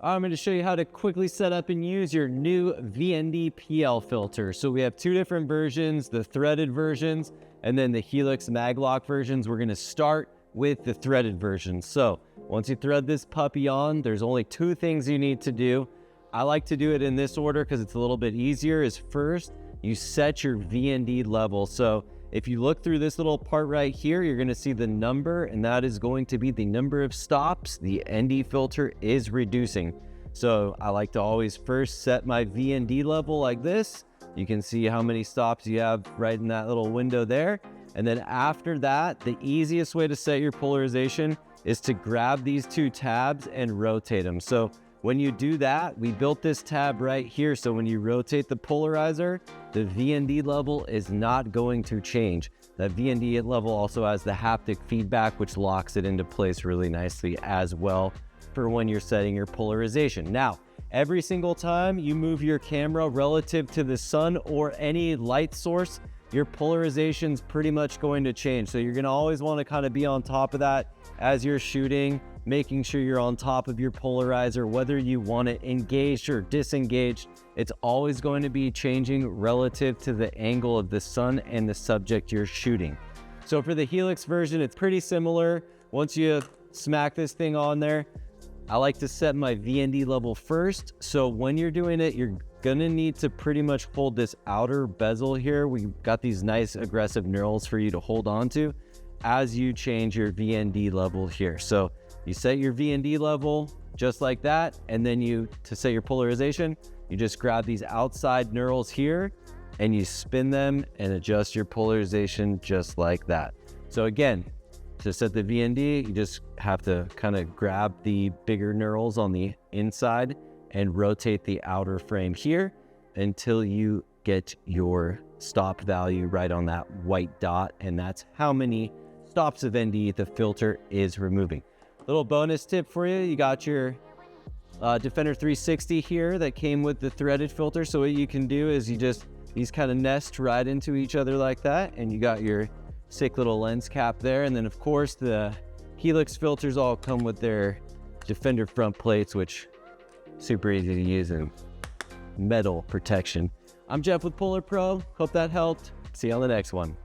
I'm going to show you how to quickly set up and use your new VND PL filter. So we have two different versions, the threaded versions and then the Helix Maglock versions. We're going to start with the threaded version. So once you thread this puppy on, there's only two things you need to do. I like to do it in this order because it's a little bit easier. Is first, you set your VND level. So if you look through this little part right here, you're going to see the number, and that is going to be the number of stops the ND filter is reducing. So I like to always first set my VND level like this. You can see how many stops you have right in that little window there. And then after that, the easiest way to set your polarization is to grab these two tabs and rotate them. So when you do that, we built this tab right here. So when you rotate the polarizer, the VND level is not going to change. That VND level also has the haptic feedback, which locks it into place really nicely as well for when you're setting your polarization. Now, every single time you move your camera relative to the sun or any light source, your polarization's pretty much going to change. So you're gonna always wanna kind of be on top of that as you're shooting, making sure you're on top of your polarizer, whether you want it engaged or disengaged. It's always going to be changing relative to the angle of the sun and the subject you're shooting. So for the Helix version, it's pretty similar. Once you smack this thing on there, I like to set my VND level first. So when you're doing it, you're gonna need to pretty much hold this outer bezel here. We've got these nice aggressive knurls for you to hold on to as you change your VND level here. So you set your VND level just like that, and then to set your polarization, you just grab these outside knurls here and you spin them and adjust your polarization just like that. So again, to set the VND, you just have to kind of grab the bigger knurls on the inside and rotate the outer frame here until you get your stop value right on that white dot, and that's how many stops of ND the filter is removing. Little bonus tip for you, you got your Defender 360 here that came with the threaded filter. So what you can do is these kind of nest right into each other like that, and you got your sick little lens cap there. And then of course the Helix filters all come with their Defender front plates, which super easy to use and metal protection. I'm Jeff with Polar Pro. Hope that helped. See you on the next one.